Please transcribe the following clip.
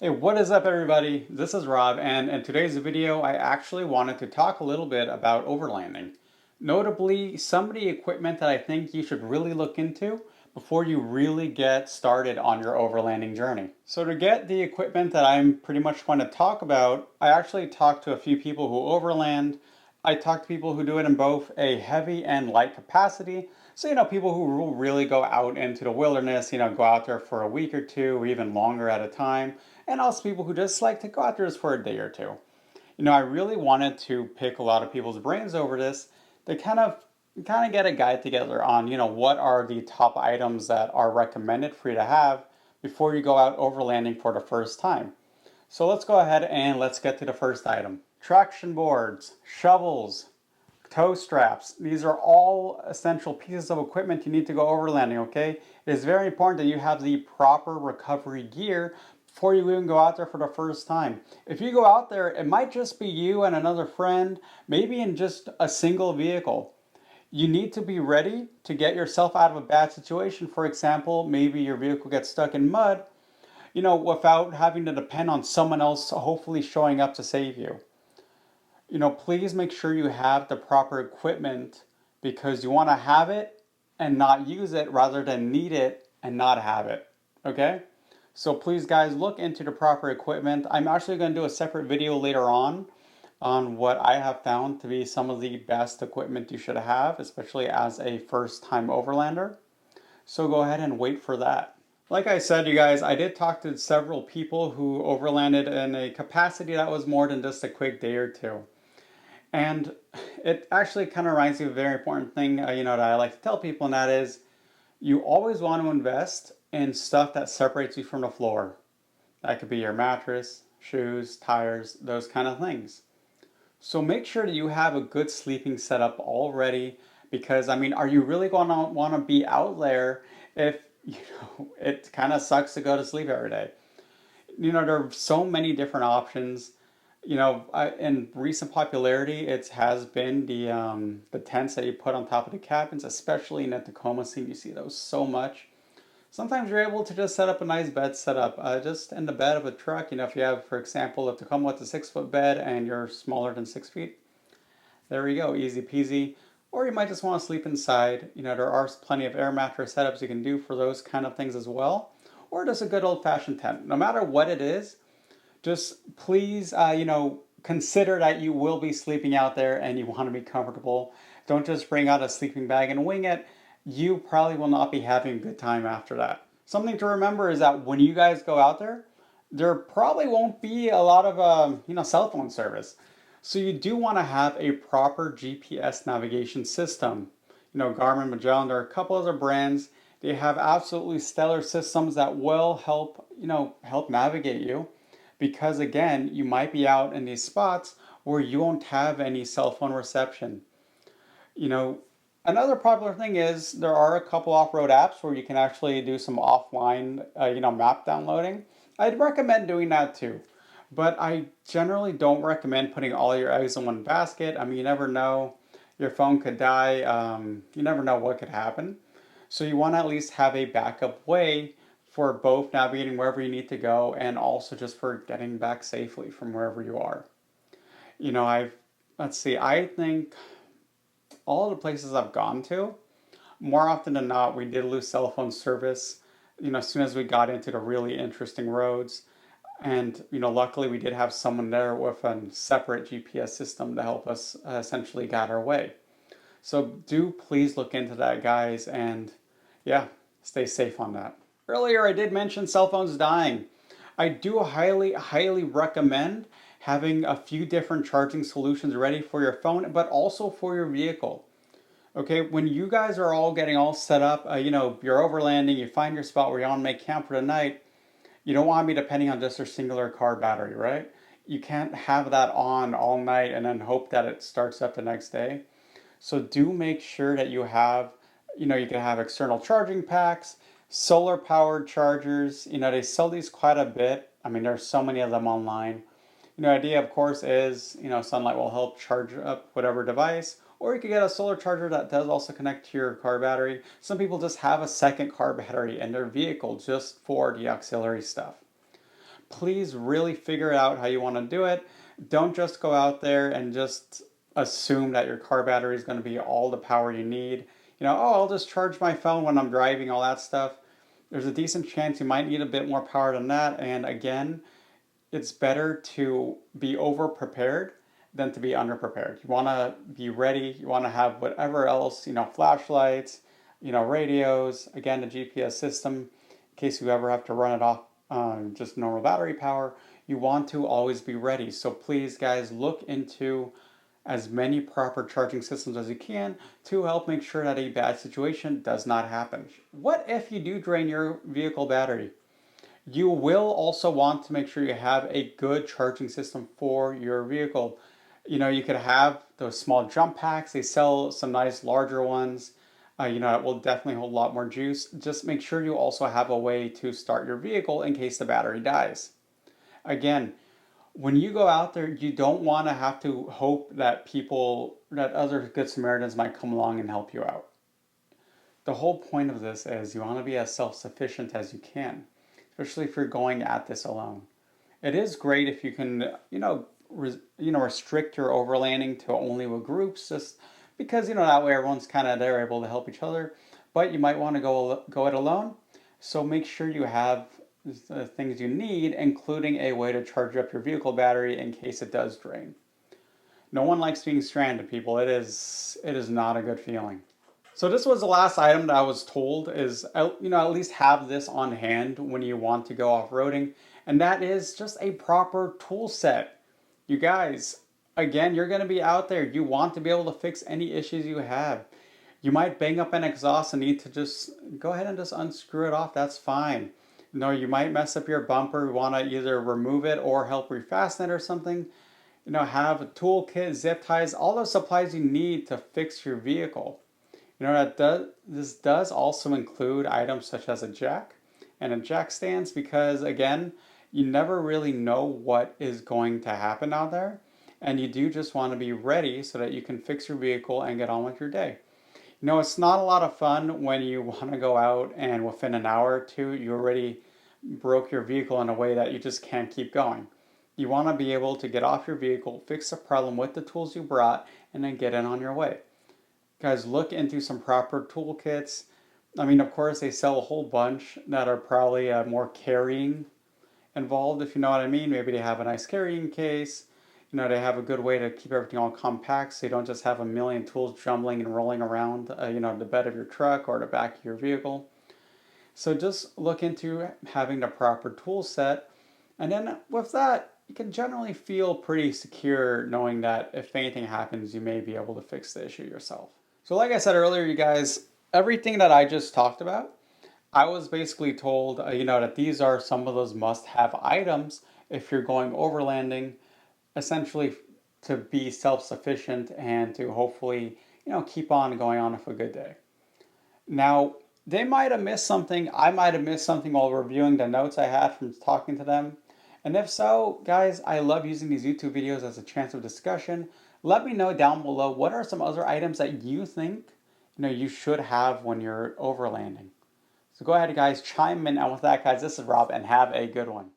Hey, what is up everybody? This is Rob, and in today's video I actually wanted to talk a little bit about overlanding. Notably, some of the equipment that I think you should really look into before you really get started on your overlanding journey. So to get the equipment that I'm pretty much going to talk about, I actually talked to a few people who overland. I talked to people who do it in both a heavy and light capacity. So, people who will really go out into the wilderness, go out there for a week or two or even longer at a time, and also people who just like to go out there just for a day or two. I really wanted to pick a lot of people's brains over this to kind of get a guide together on, what are the top items that are recommended for you to have before you go out overlanding for the first time. So let's go ahead and let's get to the first item. Traction boards, shovels, tow straps. These are all essential pieces of equipment you need to go overlanding, okay? It is very important that you have the proper recovery gear before you even go out there for the first time. If you go out there, it might just be you and another friend, maybe in just a single vehicle. You need to be ready to get yourself out of a bad situation. For example, maybe your vehicle gets stuck in mud, without having to depend on someone else hopefully showing up to save you. Please make sure you have the proper equipment because you want to have it and not use it rather than need it and not have it. Okay? So please guys look into the proper equipment. I'm actually going to do a separate video later on what I have found to be some of the best equipment you should have, especially as a first time overlander. So go ahead and wait for that. Like I said, you guys, I did talk to several people who overlanded in a capacity that was more than just a quick day or two. And it actually kind of reminds me of a very important thing, that I like to tell people, and that is you always want to invest in stuff that separates you from the floor. That could be your mattress, shoes, tires, those kind of things. So make sure that you have a good sleeping setup already because, are you really going to want to be out there if, it kind of sucks to go to sleep every day? There are so many different options. In recent popularity, it has been the tents that you put on top of the cabins, especially in the Tacoma scene. You see those so much. Sometimes you're able to just set up a nice bed setup, just in the bed of a truck. If you have, for example, a Tacoma with a 6 foot bed and you're smaller than 6 feet, there you go, easy peasy. Or you might just want to sleep inside. There are plenty of air mattress setups you can do for those kind of things as well. Or just a good old fashioned tent. No matter what it is, just please, consider that you will be sleeping out there and you want to be comfortable. Don't just bring out a sleeping bag and wing it. You probably will not be having a good time after that. Something to remember is that when you guys go out there, there probably won't be a lot of, cell phone service. So you do want to have a proper GPS navigation system. Garmin, Magellan, there are a couple other brands. They have absolutely stellar systems that will help navigate you because again, you might be out in these spots where you won't have any cell phone reception. You know, Another popular thing is there are a couple off-road apps where you can actually do some offline, map downloading. I'd recommend doing that too. But I generally don't recommend putting all your eggs in one basket. You never know. Your phone could die. You never know what could happen. So you want to at least have a backup way for both navigating wherever you need to go and also just for getting back safely from wherever you are. Let's see, I think all the places I've gone to, more often than not, we did lose cell phone service, as soon as we got into the really interesting roads. And, luckily we did have someone there with a separate GPS system to help us essentially guide our way. So do please look into that, guys, and yeah, stay safe on that. Earlier, I did mention cell phones dying. I do highly, highly recommend having a few different charging solutions ready for your phone, but also for your vehicle. Okay, when you guys are all getting all set up, you're overlanding, you find your spot where you want to make camp for the night, you don't want to be depending on just a singular car battery, right? You can't have that on all night and then hope that it starts up the next day. So do make sure that you have, you can have external charging packs, solar powered chargers. They sell these quite a bit. There's so many of them online. The idea, of course, is, sunlight will help charge up whatever device, or you could get a solar charger that does also connect to your car battery. Some people just have a second car battery in their vehicle just for the auxiliary stuff. please really figure out how you want to do it. Don't just go out there and just assume that your car battery is going to be all the power you need. Oh, I'll just charge my phone when I'm driving, all that stuff. There's a decent chance you might need a bit more power than that. And again, it's better to be over prepared than to be underprepared. You want to be ready. You want to have whatever else, flashlights, radios, again, the GPS system, in case you ever have to run it off just normal battery power. You want to always be ready. So please, guys, look into as many proper charging systems as you can to help make sure that a bad situation does not happen. What if you do drain your vehicle battery? You will also want to make sure you have a good charging system for your vehicle. You could have those small jump packs. They sell some nice larger ones. It will definitely hold a lot more juice. Just make sure you also have a way to start your vehicle in case the battery dies. Again, when you go out there, you don't want to have to hope that other good Samaritans might come along and help you out. The whole point of this is you want to be as self-sufficient as you can, especially if you're going at this alone. It is great if you can, restrict your overlanding to only with groups, just because, that way everyone's kind of there able to help each other. But you might want to go it alone. So make sure you have the things you need, including a way to charge up your vehicle battery in case it does drain. No one likes being stranded, people. It is not a good feeling. So this was the last item that I was told is, at least have this on hand when you want to go off-roading. And that is just a proper tool set. You guys, again, you're going to be out there. You want to be able to fix any issues you have. You might bang up an exhaust and need to just go ahead and just unscrew it off. That's fine. You might mess up your bumper. You want to either remove it or help refasten it or something. Have a toolkit, zip ties, all those supplies you need to fix your vehicle. This does also include items such as a jack and a jack stands because, again, you never really know what is going to happen out there. And you do just want to be ready so that you can fix your vehicle and get on with your day. It's not a lot of fun when you want to go out and within an hour or two, you already broke your vehicle in a way that you just can't keep going. You want to be able to get off your vehicle, fix the problem with the tools you brought, and then get in on your way. Guys, look into some proper toolkits. Of course, they sell a whole bunch that are probably more carrying involved, if you know what I mean. Maybe they have a nice carrying case. They have a good way to keep everything all compact so you don't just have a million tools jumbling and rolling around, the bed of your truck or the back of your vehicle. So just look into having the proper tool set. And then with that, you can generally feel pretty secure knowing that if anything happens, you may be able to fix the issue yourself. So like I said earlier, you guys, everything that I just talked about, I was basically told, that these are some of those must-have items if you're going overlanding, essentially to be self-sufficient and to hopefully, keep on going on with a good day. Now, they might have missed something. I might have missed something while reviewing the notes I had from talking to them. And if so, guys, I love using these YouTube videos as a chance of discussion. Let me know down below what are some other items that you think you should have when you're overlanding. So go ahead, guys, chime in. And with that, guys, this is Rob, and have a good one.